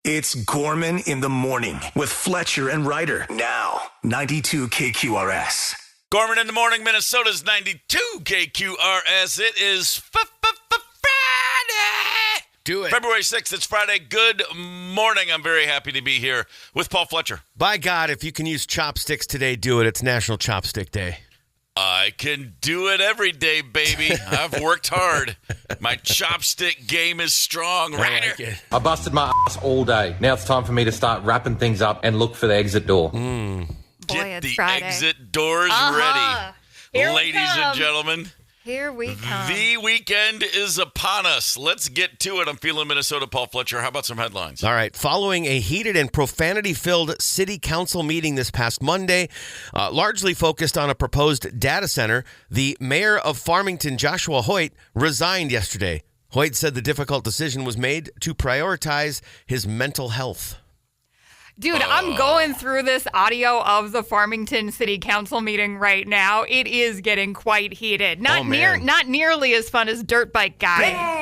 It's Gorman in the morning with Fletcher and Ryder. Now, 92 KQRS. Gorman in the morning, Minnesota's 92 KQRS. It is Friday. Do it. February 6th, it's Friday. Good morning. I'm very happy to be here with Paul Fletcher. By God, if you can use chopsticks today, do it. It's National Chopstick Day. I can do it every day, baby. I've worked hard. My chopstick game is strong, Ryder. I busted my ass all day. Now it's time for me to start wrapping things up and look for the exit door. Get the exit doors ready. Here Ladies and gentlemen. Here we come. The weekend is upon us. Let's get to it. I'm feeling Minnesota. Paul Fletcher, how about some headlines? All right. Following a heated and profanity-filled city council meeting this past Monday, largely focused on a proposed data center, the mayor of Farmington, Joshua Hoyt, resigned yesterday. Hoyt said the difficult decision was made to prioritize his mental health. Dude, I'm going through this audio of the Farmington City Council meeting right now. It is getting quite heated. Not nearly as fun as Dirt Bike Guy. That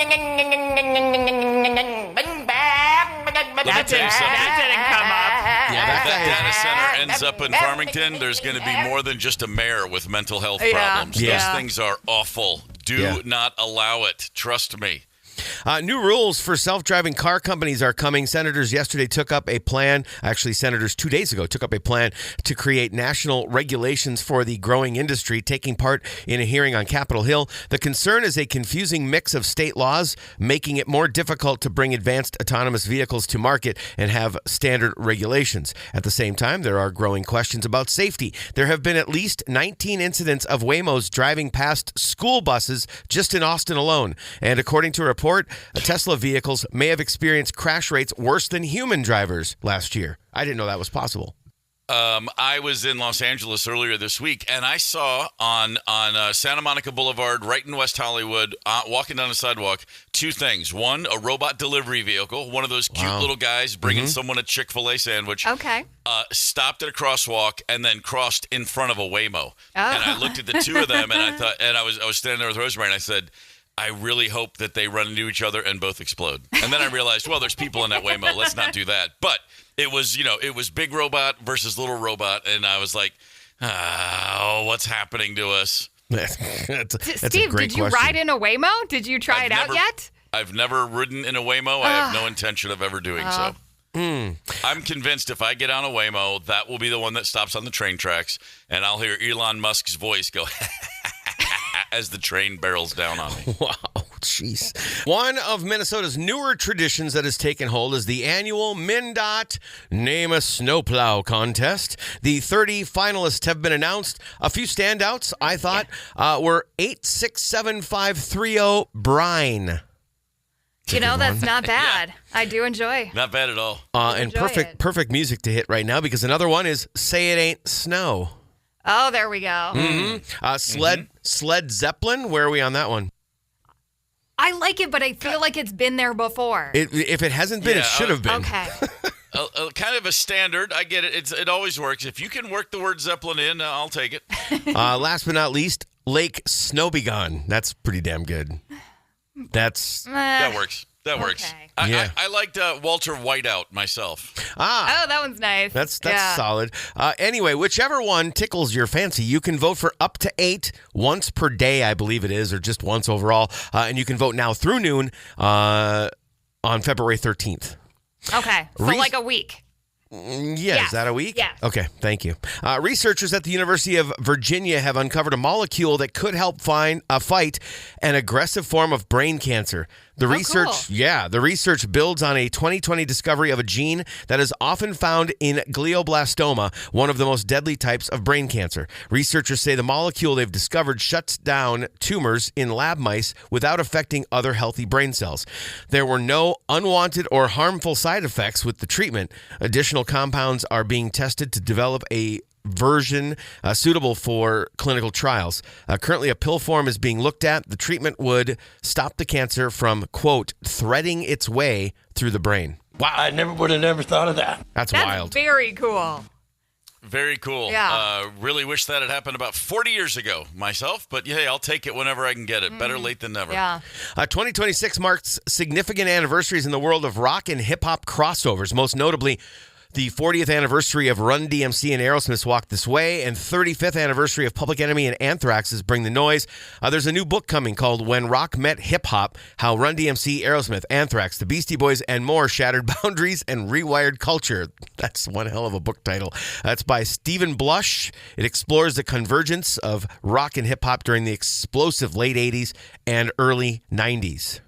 didn't come up. Yeah, if that data center ends up in Farmington, there's going to be more than just a mayor with mental health problems. Yeah. Those things are awful. Do not allow it. Trust me. New rules for self-driving car companies are coming. Senators yesterday took up a plan. Actually, senators 2 days ago took up a plan to create national regulations for the growing industry, taking part in a hearing on Capitol Hill. The concern is a confusing mix of state laws, making it more difficult to bring advanced autonomous vehicles to market and have standard regulations. At the same time, there are growing questions about safety. There have been at least 19 incidents of Waymos driving past school buses just in Austin alone. And according to a report, Tesla vehicles may have experienced crash rates worse than human drivers last year. I didn't know that was possible. I was in Los Angeles earlier this week, and I saw on Santa Monica Boulevard, right in West Hollywood, walking down the sidewalk, two things. One, a robot delivery vehicle, one of those cute little guys bringing someone a Chick-fil-A sandwich. Okay. Stopped at a crosswalk and then crossed in front of a Waymo. And I looked at the two of them, and I thought, and I was standing there with Rosemary, and I said, I really hope that they run into each other and both explode. And then I realized, well, there's people in that Waymo. Let's not do that. But it was, it was big robot versus little robot. And I was like, what's happening to us? That's Steve, did you ride in a Waymo? Did you try it out yet? I've never ridden in a Waymo. I have no intention of ever doing so. I'm convinced if I get on a Waymo, that will be the one that stops on the train tracks. And I'll hear Elon Musk's voice go, as the train barrels down on me. Wow, jeez. One of Minnesota's newer traditions that has taken hold is the annual MnDOT Name a Snow Plow contest. The 30 finalists have been announced. A few standouts, I thought, were 867530 Brine. That's not bad. I do enjoy. Not bad at all. And perfect music to hit right now because another one is Say It Ain't Snow. Oh, there we go. Sled Zeppelin, where are we on that one? I like it, but I feel like it's been there before. If it hasn't been, it should have been. Okay. Kind of a standard. I get it. It always works. If you can work the word Zeppelin in, I'll take it. Last but not least, Lake Snowbegon. That's pretty damn good. That works. That works. Okay. I liked Walter Whiteout myself. Oh, that one's nice. That's solid. Anyway, whichever one tickles your fancy, you can vote for up to 8 once per day, I believe it is, or just once overall. And you can vote now through noon on February 13th. Okay, so like a week. Yeah, is that a week? Yeah. Okay, thank you. Researchers at the University of Virginia have uncovered a molecule that could help fight an aggressive form of brain cancer. The research builds on a 2020 discovery of a gene that is often found in glioblastoma, one of the most deadly types of brain cancer. Researchers say the molecule they've discovered shuts down tumors in lab mice without affecting other healthy brain cells. There were no unwanted or harmful side effects with the treatment. Additional compounds are being tested to develop a version suitable for clinical trials. Currently, a pill form is being looked at. The treatment would stop the cancer from, quote, threading its way through the brain. Wow, I would have never thought of that. That's wild. Very cool. Very cool. Yeah. Really wish that had happened about 40 years ago myself, but hey, I'll take it whenever I can get it. Better late than never. Yeah. 2026 marks significant anniversaries in the world of rock and hip-hop crossovers, most notably the 40th anniversary of Run DMC and Aerosmith's Walk This Way, and 35th anniversary of Public Enemy and Anthrax's Bring the Noise. There's a new book coming called When Rock Met Hip Hop, How Run DMC, Aerosmith, Anthrax, the Beastie Boys, and more shattered boundaries and rewired culture. That's one hell of a book title. That's by Stephen Blush. It explores the convergence of rock and hip hop during the explosive late 80s and early 90s.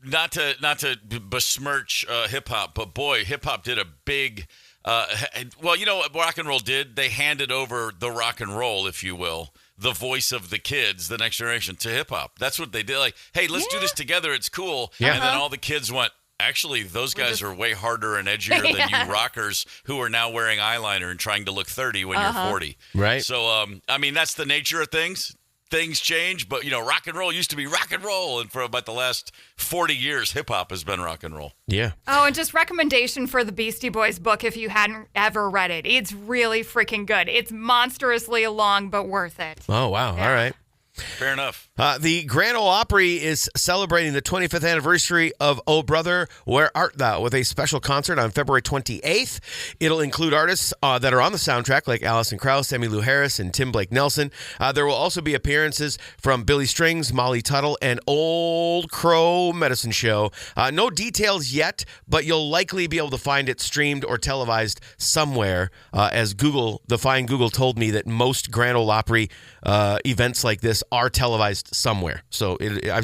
Not to besmirch hip hop, but boy, hip hop did a big. Well, you know what rock and roll did? They handed over the rock and roll, if you will, the voice of the kids, the next generation, to hip hop. That's what they did. Like, hey, let's do this together. It's cool. Yeah. And then all the kids went, actually, those guys are way harder and edgier than you rockers who are now wearing eyeliner and trying to look 30 when you're 40. Right. So, I mean, that's the nature of things. Things change, but, you know, rock and roll used to be rock and roll. And for about the last 40 years, hip-hop has been rock and roll. Yeah. Oh, and just recommendation for the Beastie Boys book if you hadn't ever read it. It's really freaking good. It's monstrously long, but worth it. Oh, wow. Yeah. All right. Fair enough. The Grand Ole Opry is celebrating the 25th anniversary of Oh Brother, Where Art Thou? With a special concert on February 28th. It'll include artists that are on the soundtrack like Alison Krauss, Emmylou Harris, and Tim Blake Nelson. There will also be appearances from Billy Strings, Molly Tuttle, and Old Crow Medicine Show. No details yet, but you'll likely be able to find it streamed or televised somewhere, as the fine Google told me that most Grand Ole Opry events like this are televised somewhere. So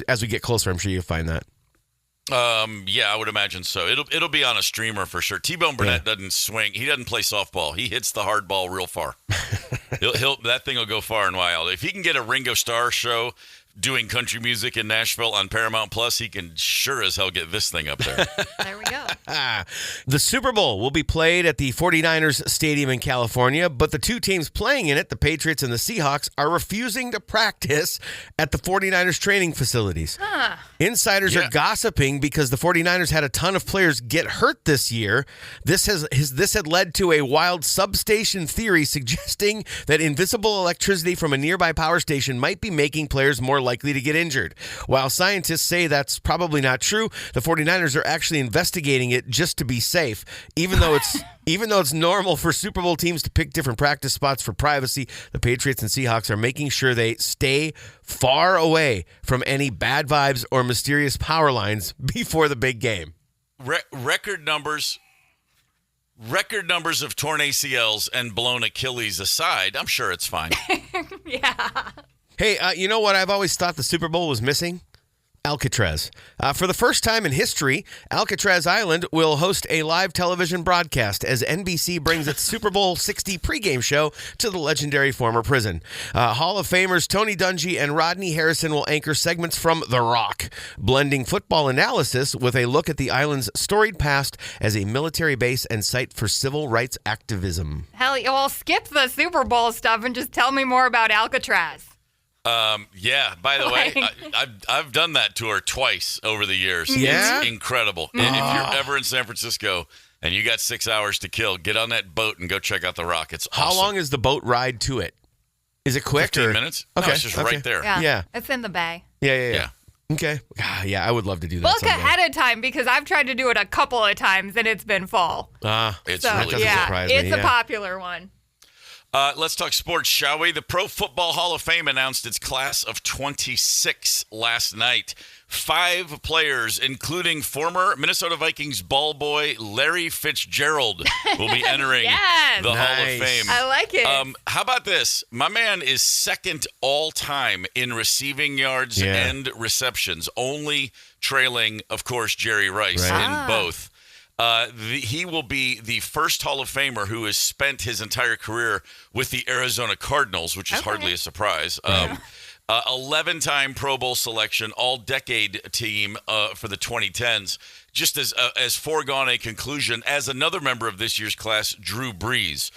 as we get closer, I'm sure you'll find that. Yeah, I would imagine so. It'll be on a streamer for sure. T-Bone Burnett doesn't swing. He doesn't play softball. He hits the hard ball real far. That thing will go far and wide. If he can get a Ringo Starr show doing country music in Nashville on Paramount Plus, he can sure as hell get this thing up there. There we go. The Super Bowl will be played at the 49ers Stadium in California, but the two teams playing in it, the Patriots and the Seahawks, are refusing to practice at the 49ers training facilities. Insiders are gossiping because the 49ers had a ton of players get hurt this year. This had led to a wild substation theory suggesting that invisible electricity from a nearby power station might be making players more likely to get injured. While scientists say that's probably not true, the 49ers are actually investigating it just to be safe. Even though it's normal for Super Bowl teams to pick different practice spots for privacy, the Patriots and Seahawks are making sure they stay far away from any bad vibes or mysterious power lines before the big game. Record numbers of torn ACLs and blown Achilles aside, I'm sure it's fine. Yeah. Hey, you know what I've always thought the Super Bowl was missing? Alcatraz. For the first time in history, Alcatraz Island will host a live television broadcast as NBC brings its Super Bowl 60 pregame show to the legendary former prison. Hall of Famers Tony Dungy and Rodney Harrison will anchor segments from The Rock, blending football analysis with a look at the island's storied past as a military base and site for civil rights activism. Hell, well, skip the Super Bowl stuff and just tell me more about Alcatraz. Yeah, by the way, I've done that tour twice over the years. Yeah? It's incredible. If you're ever in San Francisco and you got 6 hours to kill, get on that boat and go check out The Rock. It's awesome. How long is the boat ride to it? Is it quick? 15 minutes. Okay. No, it's just right there. Yeah. It's in the bay. Yeah. Okay. Yeah, I would love to do that. Book ahead of time because I've tried to do it a couple of times and it's been full. It's so, really surprise me. It's a popular one. Let's talk sports, shall we? The Pro Football Hall of Fame announced its class of 26 last night. 5 players, including former Minnesota Vikings ball boy Larry Fitzgerald, will be entering the Hall of Fame. I like it. How about this? My man is second all-time in receiving yards and receptions, only trailing, of course, Jerry Rice in both. He will be the first Hall of Famer who has spent his entire career with the Arizona Cardinals, which is hardly a surprise. 11-time Pro Bowl selection, all-decade team for the 2010s. Just as foregone a conclusion, as another member of this year's class, Drew Brees,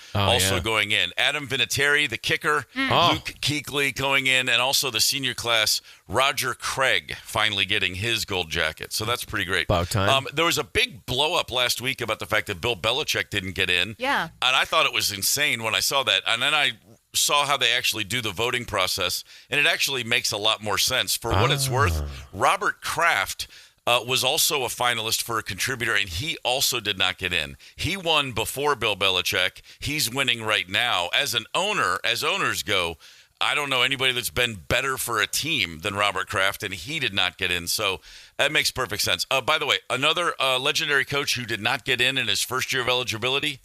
going in. Adam Vinatieri, the kicker, Luke Kuechly going in, and also the senior class, Roger Craig, finally getting his gold jacket. So that's pretty great. About time. There was a big blow-up last week about the fact that Bill Belichick didn't get in. Yeah. And I thought it was insane when I saw that. And then I saw how they actually do the voting process, and it actually makes a lot more sense. For what it's worth, Robert Kraft was also a finalist for a contributor, and he also did not get in. He won before Bill Belichick. He's winning right now. As owners go, I don't know anybody that's been better for a team than Robert Kraft, and he did not get in. So that makes perfect sense. By the way, another legendary coach who did not get in his first year of eligibility,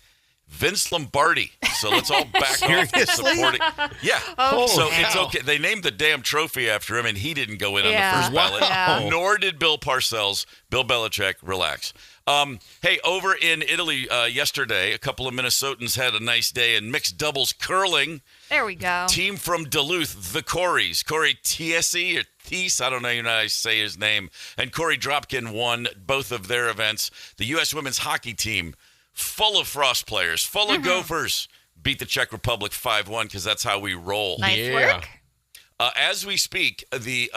Vince Lombardi. So let's all back off the supporting. Yeah. It's okay. They named the damn trophy after him, and he didn't go in on the first ballot. Yeah. Nor did Bill Parcells. Bill Belichick, relax. Hey, over in Italy yesterday, a couple of Minnesotans had a nice day in mixed doubles curling. There we go. Team from Duluth, the Coreys. Corey Tiesi or Thies, I don't know how to say his name, and Corey Dropkin won both of their events. The U.S. women's hockey team, full of Frost players, full of Gophers, beat the Czech Republic 5-1 because that's how we roll. Nice work. As we speak, the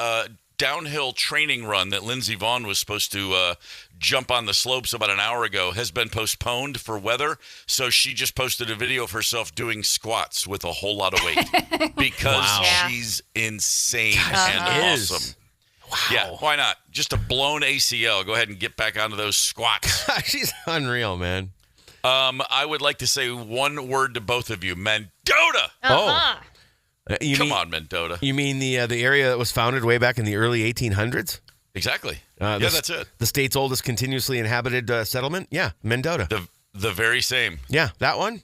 downhill training run that Lindsey Vonn was supposed to jump on the slopes about an hour ago has been postponed for weather. So she just posted a video of herself doing squats with a whole lot of weight because she's insane and awesome. Wow. Yeah, why not? Just a blown ACL. Go ahead and get back onto those squats. She's unreal, man. I would like to say one word to both of you. MnDOT. Come on, MnDOT. You mean the area that was founded way back in the early 1800s? Exactly. That's it. The state's oldest continuously inhabited settlement? Yeah, MnDOT. The very same. Yeah, that one?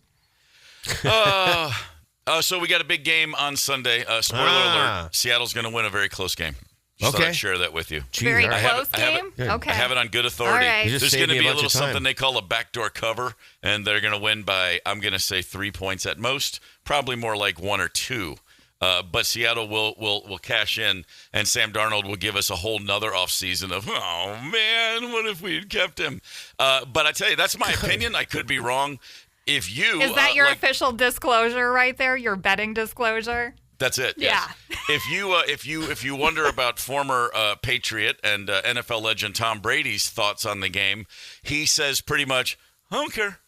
So we got a big game on Sunday. Spoiler alert, Seattle's going to win a very close game. Just thought I'd share that with you. Very close game? Okay. I have it on good authority. All right. There's going to be a little something they call a backdoor cover, and they're going to win by, I'm going to say, 3 points at most, probably more like 1 or 2. But Seattle will cash in, and Sam Darnold will give us a whole nother offseason of, oh, man, what if we had kept him? But I tell you, that's my opinion. I could be wrong. Is that your official disclosure right there, your betting disclosure? That's it. Yes. Yeah. If you wonder about former Patriot and NFL legend Tom Brady's thoughts on the game, he says pretty much, I don't care.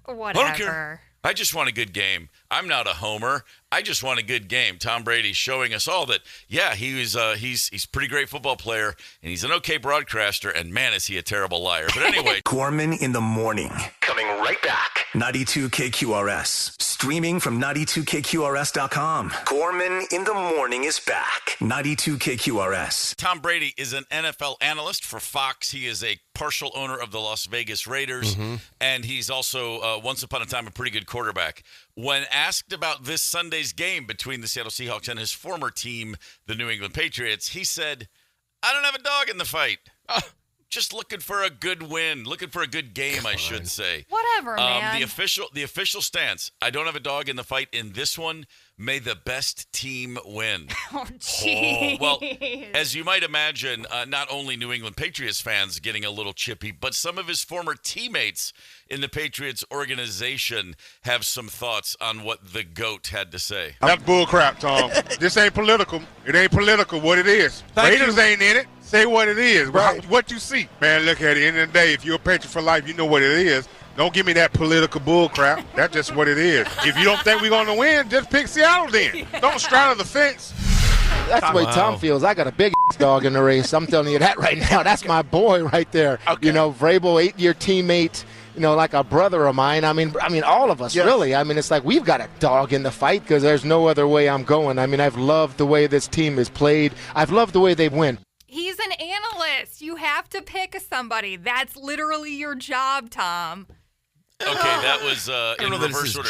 Whatever. I don't care. I just want a good game. I'm not a homer. I just want a good game. Tom Brady's showing us all that, he's a pretty great football player, and he's an okay broadcaster, and man, is he a terrible liar. But anyway. Gorman in the morning. Coming right back. 92 KQRS. Streaming from 92KQRS.com. Gorman in the morning is back. 92 KQRS. Tom Brady is an NFL analyst for Fox. He is a partial owner of the Las Vegas Raiders, and he's also, once upon a time, a pretty good quarterback. When asked about this Sunday's game between the Seattle Seahawks and his former team, the New England Patriots, he said, I don't have a dog in the fight. Just looking for a good win, looking for a good game, I should say. Whatever, man. The official stance, I don't have a dog in the fight in this one. May the best team win. Oh, jeez. Well, as you might imagine, not only New England Patriots fans getting a little chippy, but some of his former teammates in the Patriots organization have some thoughts on what the GOAT had to say. That's bull crap, Tom. This ain't political. It ain't political what it is. Raiders ain't in it. Say what it is. Right. What you see. Man, look at it. At the end of the day, if you're a Patriot for life, you know what it is. Don't give me that political bull crap. That's just what it is. If you don't think we're going to win, just pick Seattle then. Don't straddle the fence. That's the way Tom feels. I got a big dog in the race. I'm telling you that right now. That's my boy right there. Okay. You know, Vrabel, 8-year teammate, you know, like a brother of mine. I mean, all of us, really. I mean, it's like we've got a dog in the fight because there's no other way I'm going. I mean, I've loved the way this team is played. I've loved the way they win. He's an analyst. You have to pick somebody. That's literally your job, Tom. Okay, that was in reverse order.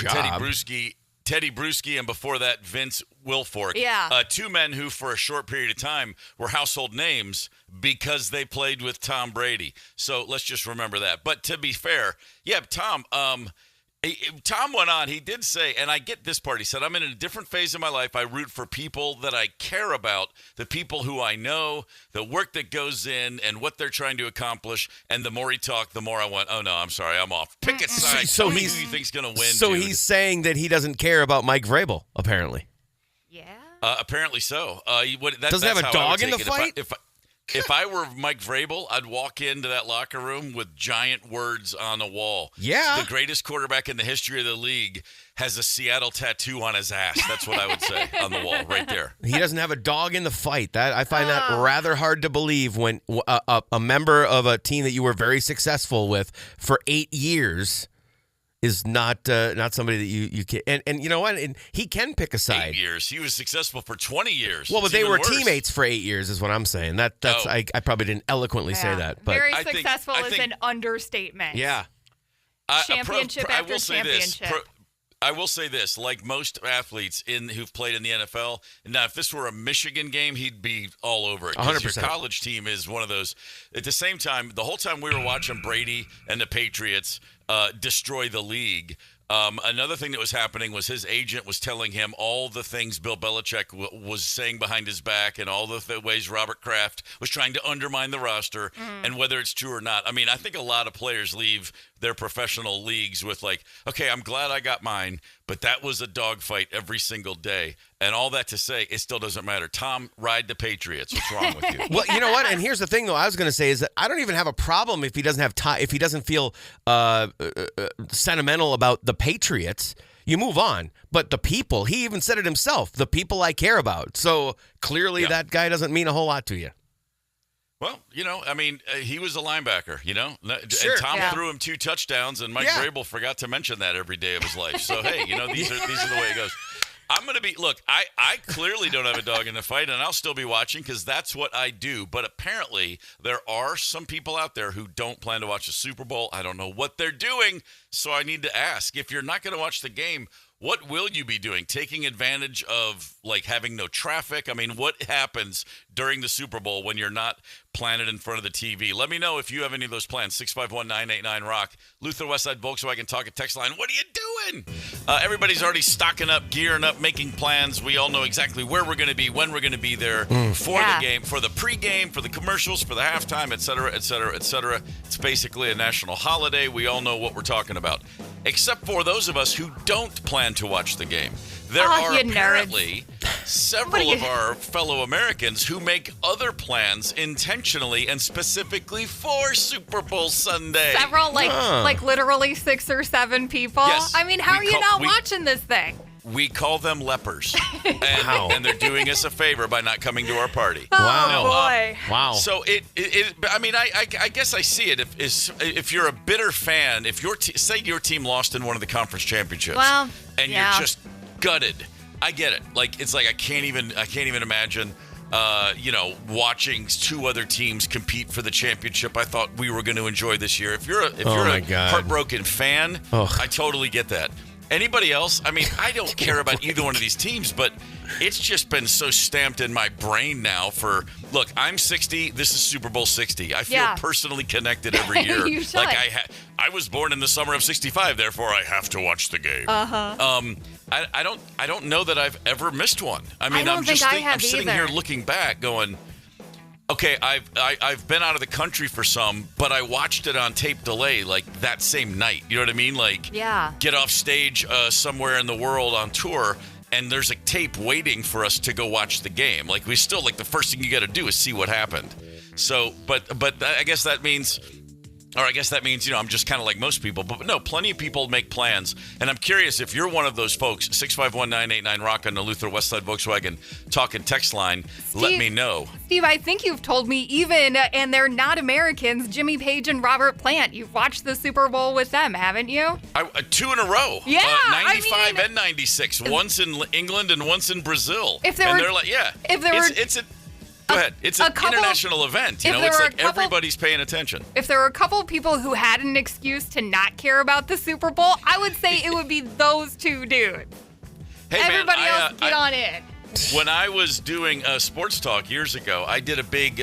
Teddy Bruschi, and before that, Vince Wilfork. Yeah. 2 men who, for a short period of time, were household names because they played with Tom Brady. So let's just remember that. But to be fair, Tom, Tom went on. He did say, and I get this part. He said, I'm in a different phase of my life. I root for people that I care about, the people who I know, the work that goes in, and what they're trying to accomplish. And the more he talked, the more I went, oh, no, I'm sorry, I'm off. Pick a side. So who you think's going to win, So dude. he's saying that he doesn't care about Mike Vrabel, apparently. Yeah. Apparently so. Doesn't have a dog in the fight? If I were Mike Vrabel, I'd walk into that locker room with giant words on the wall. Yeah. The greatest quarterback in the history of the league has a Seattle tattoo on his ass. That's what I would say on the wall right there. He doesn't have a dog in the fight. That I find that rather hard to believe when a member of a team that you were very successful with for 8 years is not somebody that you can. And you know what? And he can pick a side. 8 years. He was successful for 20 years. Well, but It's they even were worse. teammates for 8 years is what I'm saying. I probably didn't eloquently say that. But Very I think- successful I is think- an understatement. yeah. Championship I after will say this. championship. I will say this, like most athletes who've played in the NFL, now if this were a Michigan game, he'd be all over it. 'Cause 100%. Your college team is one of those. At the same time, the whole time we were watching Brady and the Patriots destroy the league, another thing that was happening was his agent was telling him all the things Bill Belichick was saying behind his back and all the ways Robert Kraft was trying to undermine the roster and whether it's true or not. I mean, I think a lot of players leave their professional leagues with like, okay, I'm glad I got mine, but that was a dogfight every single day. And all that to say, it still doesn't matter. Tom, ride the Patriots. What's wrong with you? Well, you know what? And here's the thing, though. I was going to say is that I don't even have a problem if he doesn't have time, if he doesn't feel sentimental about the Patriots. You move on. But the people, he even said it himself, the people I care about. So clearly that guy doesn't mean a whole lot to you. Well, I mean, he was a linebacker, Sure. And Tom threw him 2 touchdowns, and Mike Vrabel forgot to mention that every day of his life. So, hey, these are the way it goes. I'm going to be – look, I clearly don't have a dog in the fight, and I'll still be watching because that's what I do. But apparently there are some people out there who don't plan to watch the Super Bowl. I don't know what they're doing, so I need to ask. If you're not going to watch the game, what will you be doing? Taking advantage of, like, having no traffic? I mean, what happens during the Super Bowl when you're not planted in front of the TV? Let me know if you have any of those plans. 651-989-ROCK. Luther Westside Volkswagen Talk and Text Line. What are you doing? Everybody's already stocking up, gearing up, making plans. We all know exactly where we're going to be, when we're going to be there for the game, for the pregame, for the commercials, for the halftime, et cetera, et cetera, et cetera. It's basically a national holiday. We all know what we're talking about, except for those of us who don't plan to watch the game. There are apparently several of our fellow Americans who make other plans intentionally and specifically for Super Bowl Sunday. Several, like literally 6 or 7 people. Yes. I mean, how are you not watching this thing? We call them lepers, and they're doing us a favor by not coming to our party. Oh, boy. Wow. So I mean, I guess I see it. If you're a bitter fan, if say your team lost in one of the conference championships, and you're just gutted, I get it. Like it's like I can't even imagine. Watching 2 other teams compete for the championship. I thought we were going to enjoy this year. If you're a heartbroken fan, I totally get that. Anybody else? I mean, I don't care about either one of these teams, but it's just been so stamped in my brain now look, I'm 60. This is Super Bowl 60. I feel personally connected every year. You should. Like I was born in the summer of 65, therefore I have to watch the game. I don't know that I've ever missed one. I mean, I'm sitting here looking back going, okay, I've been out of the country for some, but I watched it on tape delay like that same night. You know what I mean? Like, get off stage somewhere in the world on tour, and there's a tape waiting for us to go watch the game. Like, we still, like, the first thing you got to do is see what happened. So, but I guess that means... I'm just kind of like most people. But no, plenty of people make plans. And I'm curious if you're one of those folks, 651-989-ROCK on the Luther Westside Volkswagen Talk and Text line. Let me know. Steve, I think you've told me and they're not Americans, Jimmy Page and Robert Plant. You've watched the Super Bowl with them, haven't you? 2 in a row. Yeah. 95 and 96. Once in England and once in Brazil. Go ahead. It's an international event. It's like everybody's paying attention. If there were a couple of people who had an excuse to not care about the Super Bowl, I would say it would be those 2 dudes. Hey, everybody else get on in. When I was doing sports talk years ago, I did a big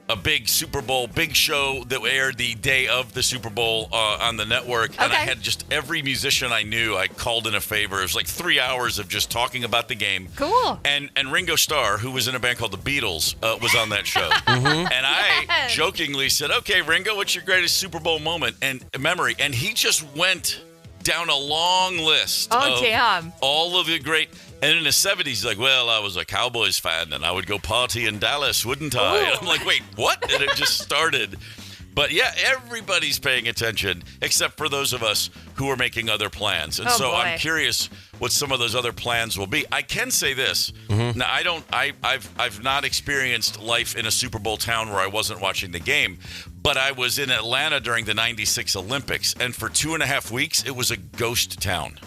a big Super Bowl, big show that aired the day of the Super Bowl on the network. And I had just every musician I knew, I called in a favor. It was like 3 hours of just talking about the game. Cool. And Ringo Starr, who was in a band called the Beatles, was on that show. And I jokingly said, okay, Ringo, what's your greatest Super Bowl moment and memory? And he just went down a long list of all of the great... And in the 70s, he's like, well, I was a Cowboys fan, and I would go party in Dallas, wouldn't I? And I'm like, wait, what? And it just started. But, yeah, everybody's paying attention, except for those of us who are making other plans. And I'm curious what some of those other plans will be. I can say this. Now, I've not experienced life in a Super Bowl town where I wasn't watching the game, but I was in Atlanta during the 96 Olympics, and for 2.5 weeks, it was a ghost town.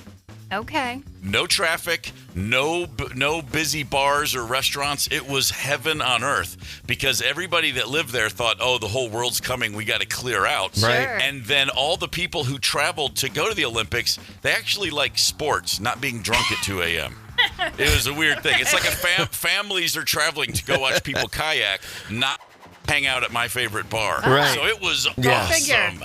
Okay. No traffic, no busy bars or restaurants. It was heaven on earth because everybody that lived there thought, oh, the whole world's coming. We got to clear out. Right. Sure. And then all the people who traveled to go to the Olympics, they actually like sports, not being drunk at 2 a.m. It was a weird thing. It's like families are traveling to go watch people kayak, not hang out at my favorite bar. Right. So it was awesome.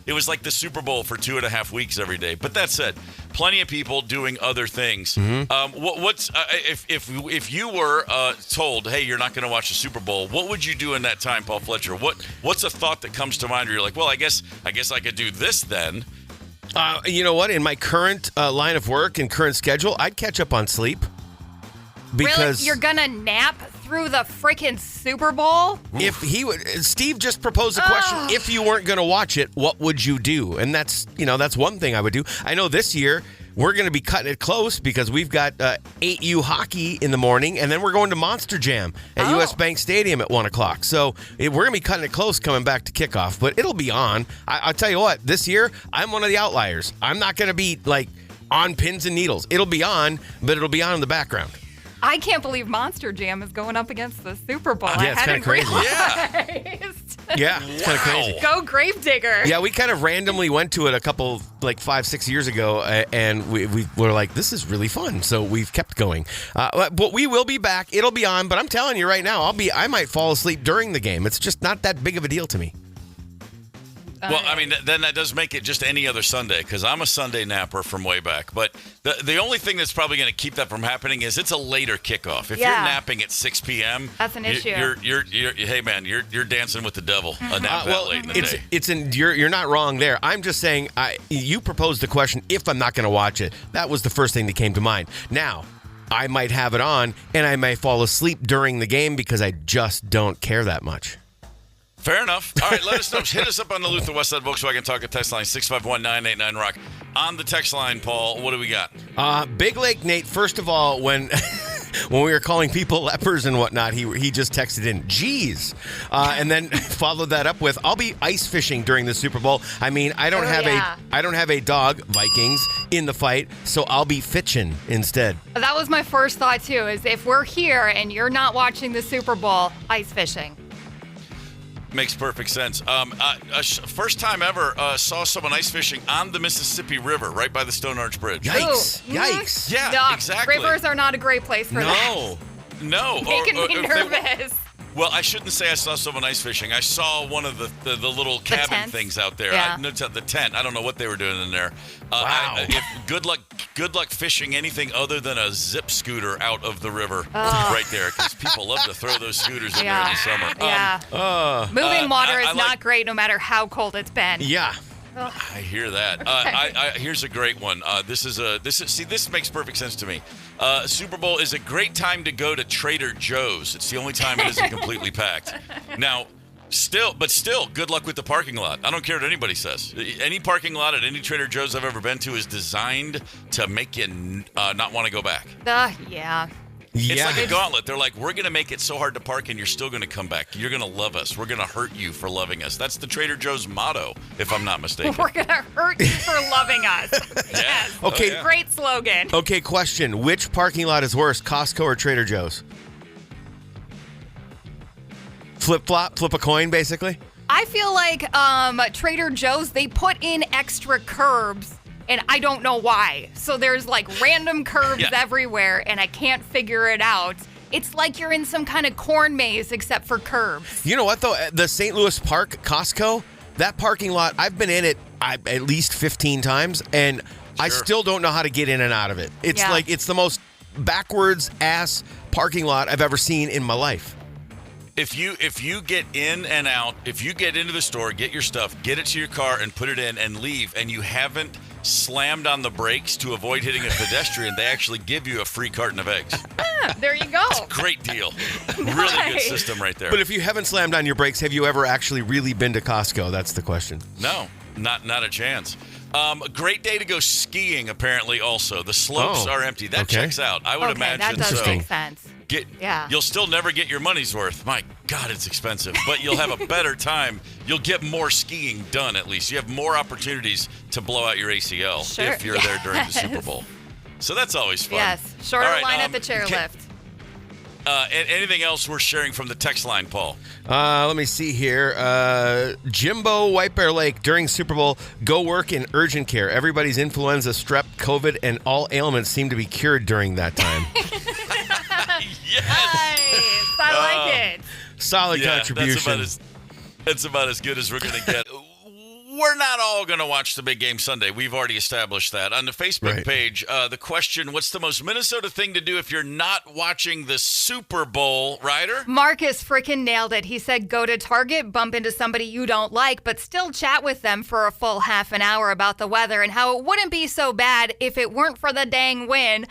It was like the Super Bowl for 2.5 weeks every day. But that said, plenty of people doing other things. If you were told, hey, you're not going to watch the Super Bowl, what would you do in that time, Paul Fletcher? What's a thought that comes to mind where you're like, well, I guess I could do this then? You know what? In my current line of work and current schedule, I'd catch up on sleep. Because really? You're going to nap through the freaking Super Bowl? If he would, Steve just proposed a question. If you weren't going to watch it, what would you do? And that's one thing I would do. I know this year we're going to be cutting it close because we've got 8U hockey in the morning, and then we're going to Monster Jam at US Bank Stadium at 1 o'clock. So we're going to be cutting it close coming back to kickoff, but it'll be on. I'll tell you what, this year I'm one of the outliers. I'm not going to be like on pins and needles. It'll be on, but it'll be on in the background. I can't believe Monster Jam is going up against the Super Bowl. Yeah, it's kind of crazy. Yeah, it's kind of crazy. Go Gravedigger. Yeah, we kind of randomly went to it a couple, like 5-6 years ago, and we were like, this is really fun. So we've kept going. But we will be back. It'll be on. But I'm telling you right now, I might fall asleep during the game. It's just not that big of a deal to me. Well, I mean, then that does make it just any other Sunday because I'm a Sunday napper from way back. But the only thing that's probably going to keep that from happening is it's a later kickoff. If you're napping at 6 p.m., that's an issue. Hey man, you're dancing with the devil. A nap that late in the day. You're not wrong there. I'm just saying you proposed the question. If I'm not going to watch it, that was the first thing that came to mind. Now, I might have it on and I may fall asleep during the game because I just don't care that much. Fair enough. All right, let us know. Hit us up on the Luther Westside Volkswagen Talk text line, 651-989-ROCK. On the text line, Paul, what do we got? Big Lake Nate, first of all, when we were calling people lepers and whatnot, he just texted in, geez. And then followed that up with, I'll be ice fishing during the Super Bowl. I mean, I don't have a dog, Vikings, in the fight, so I'll be fishing instead. That was my first thought, too, is if we're here and you're not watching the Super Bowl, ice fishing. Makes perfect sense. First time ever saw someone ice fishing on the Mississippi River, right by the Stone Arch Bridge. Yikes! Ooh. Yikes! Yeah, exactly. Rivers are not a great place for that. No. Making me nervous. Well, I shouldn't say I saw someone ice fishing. I saw one of the little cabin things out there. Yeah. The tent. I don't know what they were doing in there. Wow. Good luck fishing anything other than a zip scooter out of the river right there, because people love to throw those scooters in there in the summer. Moving water is not great no matter how cold it's been. Yeah. I hear that. Here's a great one. This makes perfect sense to me. Super Bowl is a great time to go to Trader Joe's. It's the only time it isn't completely packed. Now, still, good luck with the parking lot. I don't care what anybody says. Any parking lot at any Trader Joe's I've ever been to is designed to make you not want to go back. Yeah. It's like a gauntlet. They're like, we're going to make it so hard to park and you're still going to come back. You're going to love us. We're going to hurt you for loving us. That's the Trader Joe's motto, if I'm not mistaken. We're going to hurt you for loving us. Yes. Okay. Great slogan. Okay, question. Which parking lot is worse, Costco or Trader Joe's? Flip a coin, basically? I feel like Trader Joe's, they put in extra curbs. And I don't know why. So there's like random curbs everywhere, and I can't figure it out. It's like you're in some kind of corn maze except for curbs. You know what, though? The St. Louis Park Costco, that parking lot, I've been in it at least 15 times, and I still don't know how to get in and out of it. It's like it's the most backwards-ass parking lot I've ever seen in my life. If you get in and out, if you get into the store, get your stuff, get it to your car and put it in and leave, and you haven't slammed on the brakes to avoid hitting a pedestrian, they actually give you a free carton of eggs. There you go. It's a great deal. Really good system right there. But if you haven't slammed on your brakes, have you ever actually really been to Costco? That's the question. No, not a chance. A great day to go skiing, apparently, also. The slopes are empty. That checks out. I would imagine that does so. make sense. You'll still never get your money's worth. My God, it's expensive. But you'll have a better time. You'll get more skiing done, at least. You have more opportunities to blow out your ACL if you're there during the Super Bowl. So that's always fun. Yes. Shorter line at the chairlift. Anything else we're sharing from the text line, Paul? Let me see here. Jimbo White Bear Lake during Super Bowl, go work in urgent care. Everybody's influenza, strep, COVID, and all ailments seem to be cured during that time. Yes. Nice. I like it. Solid contribution. That's about as good as we're going to get. We're not all going to watch the big game Sunday. We've already established that. On the Facebook page, the question, what's the most Minnesota thing to do if you're not watching the Super Bowl, Ryder? Marcus freaking nailed it. He said go to Target, bump into somebody you don't like, but still chat with them for a full half an hour about the weather and how it wouldn't be so bad if it weren't for the dang win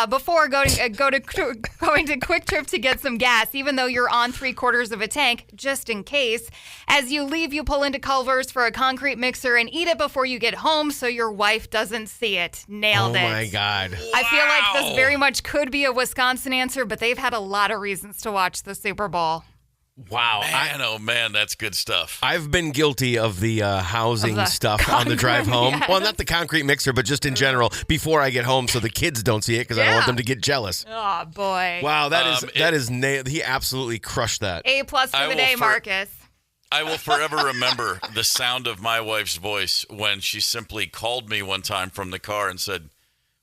before going to Quick Trip to get some gas, even though you're on 3/4 of a tank, just in case. As you leave, you pull into Culver's for a concrete mixer and eat it before you get home so your wife doesn't see it. Nailed it. Oh, my God. I feel like this very much could be a Wisconsin answer, but they've had a lot of reasons to watch the Super Bowl. Wow. Man, that's good stuff. I've been guilty of the housing stuff on the drive home. Yes. Well, not the concrete mixer, but just in general before I get home so the kids don't see it because I don't want them to get jealous. Oh, boy. Wow, that is nailed. He absolutely crushed that. A+ for the day, Marcus. I will forever remember the sound of my wife's voice when she simply called me one time from the car and said,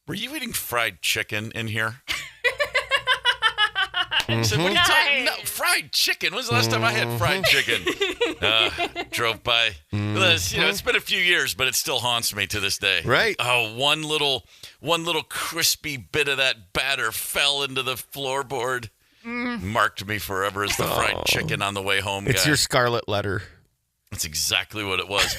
"Were you eating fried chicken in here?" I said, "What are you talking about? No, fried chicken? When's the last time I had fried chicken?" Drove by. It's been a few years, but it still haunts me to this day. Right. Oh, one little crispy bit of that batter fell into the floorboard. Marked me forever as the fried chicken on the way home guy. It's your scarlet letter. That's exactly what it was.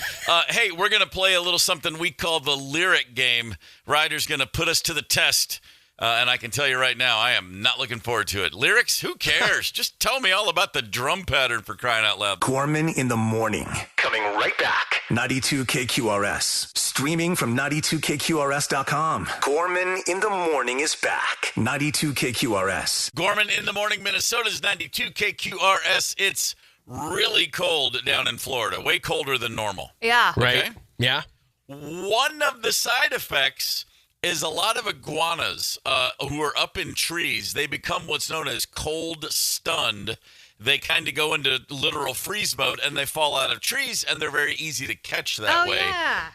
Hey, we're going to play a little something we call the lyric game. Ryder's going to put us to the test. And I can tell you right now, I am not looking forward to it. Lyrics? Who cares? Just tell me all about the drum pattern for crying out loud. Gorman in the morning. Coming right back. 92 KQRS. Streaming from 92KQRS.com. Gorman in the morning is back. 92 KQRS. Gorman in the morning, Minnesota's 92 KQRS. It's really cold down in Florida. Way colder than normal. Yeah. Right. Okay? Yeah. One of the side effects is a lot of iguanas who are up in trees. They become what's known as cold stunned. They kind of go into literal freeze mode and they fall out of trees, and they're very easy to catch that way. Yeah.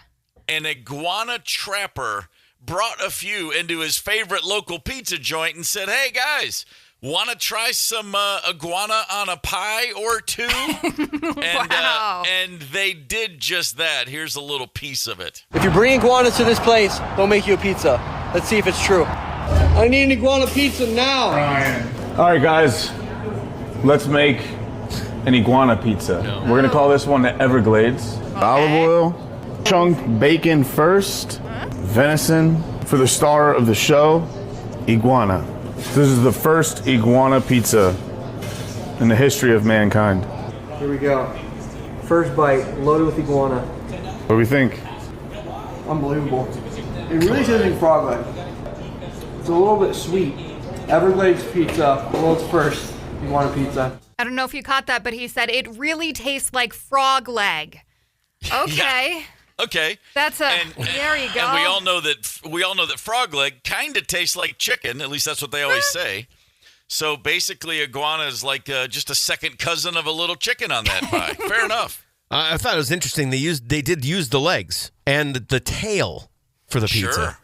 An iguana trapper brought a few into his favorite local pizza joint and said, "Hey guys, want to try some iguana on a pie or two?" And they did just that. Here's a little piece of it. If you bring iguanas to this place, they'll make you a pizza. Let's see if it's true. I need an iguana pizza now. All right, guys, let's make an iguana pizza. We're going to call this one the Everglades. Olive oil, chunk bacon first, venison for the star of the show, iguana. This is the first iguana pizza in the history of mankind. Here we go. First bite, loaded with iguana. What do we think? Unbelievable. It really tastes like frog leg. It's a little bit sweet. Everglades pizza, world's first iguana pizza. I don't know if you caught that, but he said it really tastes like frog leg. Okay. Yeah. Okay. That's there you go. And we all know that frog leg kind of tastes like chicken. At least that's what they always say. So basically, iguana is like just a second cousin of a little chicken on that pie. Fair enough. I thought it was interesting. They did use the legs and the tail for the pizza. Sure.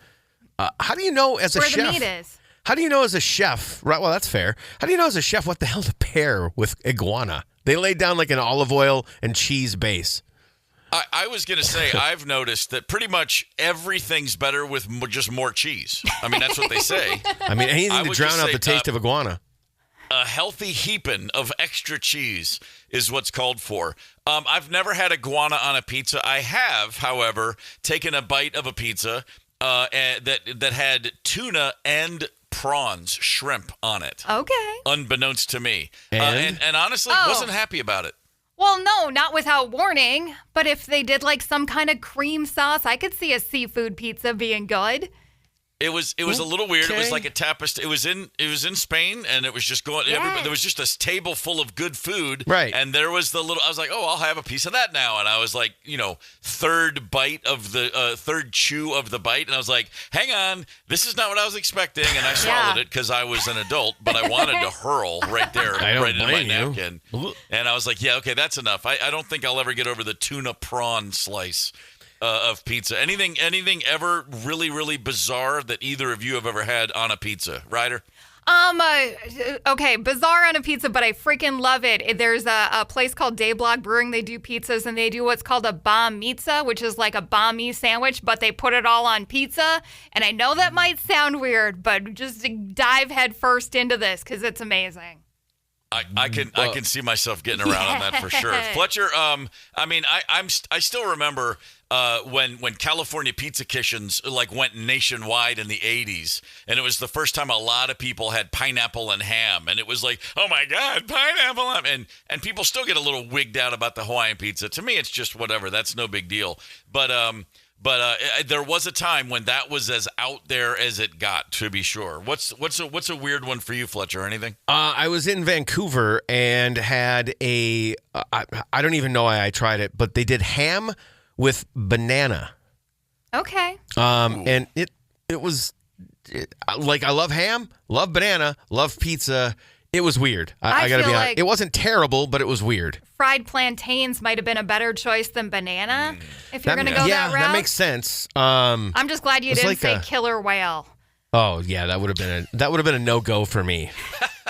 How do you know as a chef? Where the meat is. How do you know as a chef? Right. Well, that's fair. How do you know as a chef what the hell to pair with iguana? They laid down like an olive oil and cheese base. I was going to say, I've noticed that pretty much everything's better with just more cheese. I mean, that's what they say. I mean, anything to drown out the taste of iguana. A healthy heaping of extra cheese is what's called for. I've never had iguana on a pizza. I have, however, taken a bite of a pizza that had tuna and prawns, shrimp on it. Okay. Unbeknownst to me. And honestly, wasn't happy about it. Well, no, not without warning. But if they did like some kind of cream sauce, I could see a seafood pizza being good. It was a little weird. It was like a tapas. It was in Spain, and it was just going. Yes. There was just a table full of good food, right? And there was the little. I was like, oh, I'll have a piece of that now. And I was like, third chew of the bite, and I was like, hang on, this is not what I was expecting. And I swallowed it because I was an adult, but I wanted to hurl right there, right into my napkin. And I was like, yeah, okay, that's enough. I don't think I'll ever get over the tuna prawn slice of pizza. Anything ever really, really bizarre that either of you have ever had on a pizza? Ryder? Okay, bizarre on a pizza, but I freaking love it. There's a place called Day Block Brewing. They do pizzas, and they do what's called a banh mitza, which is like a banh mi sandwich, but they put it all on pizza. And I know that might sound weird, but just dive head first into this because it's amazing. I can see myself getting around on that for sure. Fletcher, I still remember when California Pizza Kitchens went nationwide in the 80s, and it was the first time a lot of people had pineapple and ham, and it was like, oh my God, pineapple and people still get a little wigged out about the Hawaiian pizza. To me, it's just whatever. That's no big deal. But there was a time when that was as out there as it got, to be sure. What's a weird one for you, Fletcher, or anything? I was in Vancouver and had I don't even know why I tried it, but they did ham with banana. Okay. And it was I love ham, love banana, love pizza. It was weird. I got to be honest. It wasn't terrible, but it was weird. Fried plantains might have been a better choice than banana if you're going to go that route. Yeah, that makes sense. I'm just glad you didn't say killer whale. Oh yeah, that would have been a no-go for me.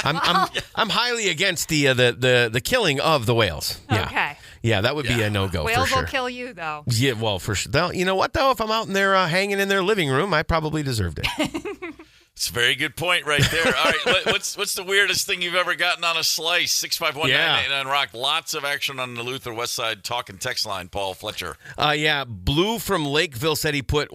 I'm highly against the killing of the whales. Yeah. Okay. Yeah, that would be a no-go for sure. Whales will kill you though. Yeah, well, for sure. You know what though? If I'm out in there hanging in their living room, I probably deserved it. It's a very good point right there. All right, what's the weirdest thing you've ever gotten on a slice? 651-989 Rock. Lots of action on the Luther West Side talk and text line, Paul Fletcher. Blue from Lakeville said he put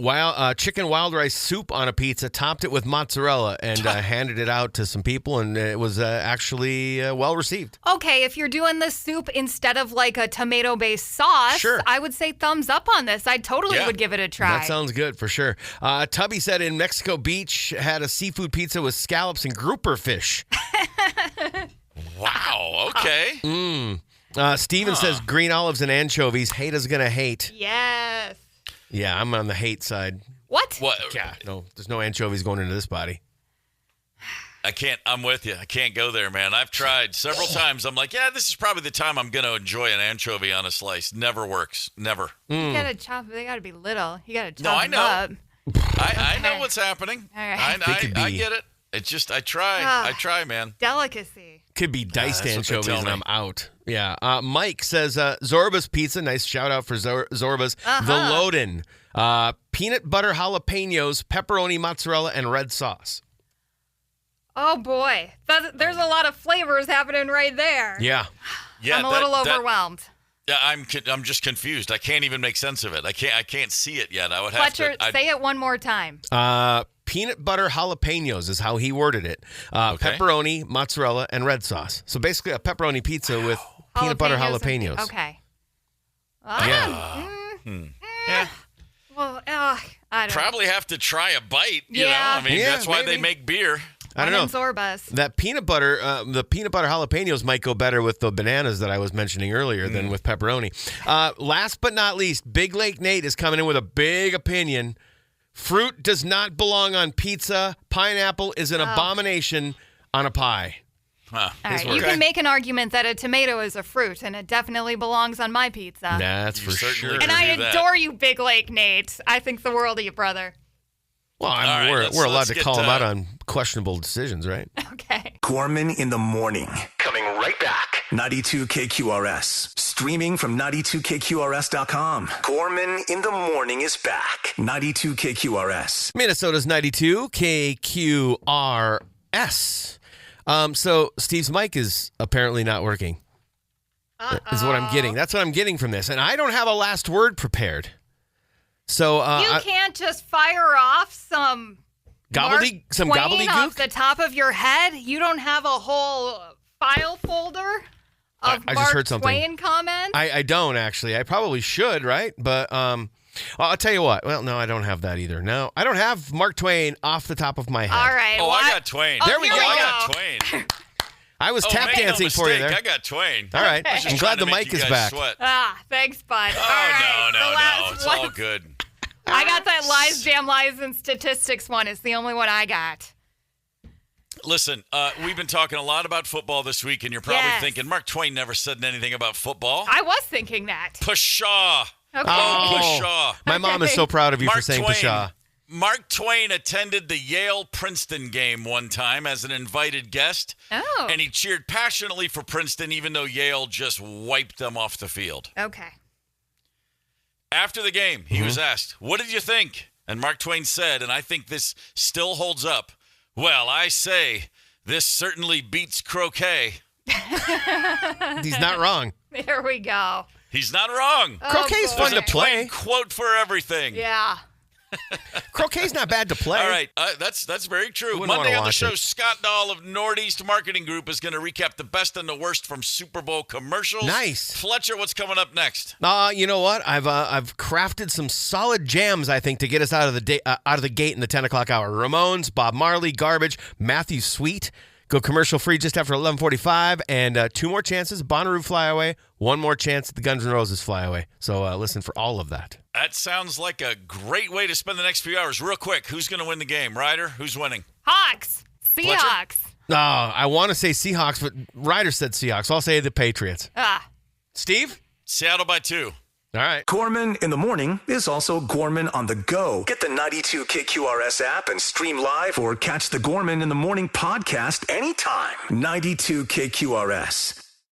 chicken wild rice soup on a pizza, topped it with mozzarella, and handed it out to some people, and it was actually well received. Okay, if you're doing the soup instead of like a tomato-based sauce, sure. I would say thumbs up on this. I totally would give it a try. That sounds good for sure. Tubby said in Mexico Beach had a seafood pizza with scallops and grouper fish. Wow, okay. Steven says green olives and anchovies. Hate is going to hate. Yes. Yeah, I'm on the hate side. What? Yeah, no, there's no anchovies going into this body. I'm with you. I can't go there, man. I've tried several times. I'm like, yeah, this is probably the time I'm going to enjoy an anchovy on a slice. Never works. Never. You got to chop. They got to be little. You got to chop them up. I know what's happening. All right. I get it. It's just I try, man. Delicacy. Could be diced anchovies and I'm out. Yeah. Mike says Zorba's Pizza. Nice shout out for Zorba's. The Loden. Peanut butter jalapenos, pepperoni, mozzarella, and red sauce. Oh boy, there's a lot of flavors happening right there. Yeah. I'm a little overwhelmed. Yeah, I'm just confused. I can't even make sense of it. I can't see it yet. I would Fletcher, have to. Say it one more time. Peanut butter jalapenos is how he worded it. Pepperoni, mozzarella, and red sauce. So basically a pepperoni pizza with peanut butter jalapenos. Okay. Yeah. Well, I don't probably have to try a bite. You know, I mean, that's why they make beer. I don't know. Zorbas. That peanut butter, the peanut butter jalapenos might go better with the bananas that I was mentioning earlier than with pepperoni. Last but not least, Big Lake Nate is coming in with a big opinion. Fruit does not belong on pizza. Pineapple is an abomination on a pie. All right, you can make an argument that a tomato is a fruit, and it definitely belongs on my pizza. That's for sure. And I adore you, Big Lake Nate. I think the world of you, brother. Well, right, we're allowed to let's call get, him out on questionable decisions, right? Okay. Gorman in the morning. Coming right back. 92 KQRS. Streaming from 92KQRS.com. Gorman in the morning is back. 92 KQRS. Minnesota's 92 KQRS. So Steve's mic is apparently not working. Is what I'm getting. That's what I'm getting from this. And I don't have a last word prepared. So you can't just fire off some gobbledygook off the top of your head. You don't have a whole file folder of I Mark just heard something. Twain comments. I don't actually. I probably should, right? But I'll tell you what. Well, no, I don't have that either. No, I don't have Mark Twain off the top of my head. All right. Oh, I got Twain. There we go. I got Twain. I was tap dancing for you there. I got Twain. All right. I was just I'm glad trying the to mic make you is guys back. Sweat. Thanks, bud. Oh, all right. no. It's all good. I got that lies, damn lies, and statistics one. It's the only one I got. Listen, we've been talking a lot about football this week, and you're probably thinking, Mark Twain never said anything about football. I was thinking that. Pshaw. Okay. Oh, pshaw. My mom is so proud of you for saying Twain. pshaw. Mark Twain attended the Yale-Princeton game one time as an invited guest, and he cheered passionately for Princeton even though Yale just wiped them off the field. Okay. After the game, he was asked, "What did you think?" And Mark Twain said, and I think this still holds up, "Well, I say, this certainly beats croquet." He's not wrong. There we go. He's not wrong. Croquet's fun to play. Quote for everything. Yeah. Croquet's not bad to play. All right, that's very true. Wouldn't Monday wanna on the watch show, it. Scott Dahl of Northeast Marketing Group is going to recap the best and the worst from Super Bowl commercials. Nice. Fletcher, what's coming up next? You know what? I've crafted some solid jams, I think, to get us out of the gate in the 10 o'clock hour. Ramones, Bob Marley, Garbage, Matthew Sweet. Go commercial free just after 11:45, and 2 more chances. Bonnaroo Fly Away. 1 more chance at the Guns N' Roses Fly Away. So listen for all of that. That sounds like a great way to spend the next few hours. Real quick, who's going to win the game? Ryder, who's winning? Hawks. Seahawks. I want to say Seahawks, but Ryder said Seahawks. I'll say the Patriots. Steve? Seattle by 2. All right. Gorman in the morning is also Gorman on the go. Get the 92 KQRS app and stream live or catch the Gorman in the morning podcast anytime. 92 KQRS.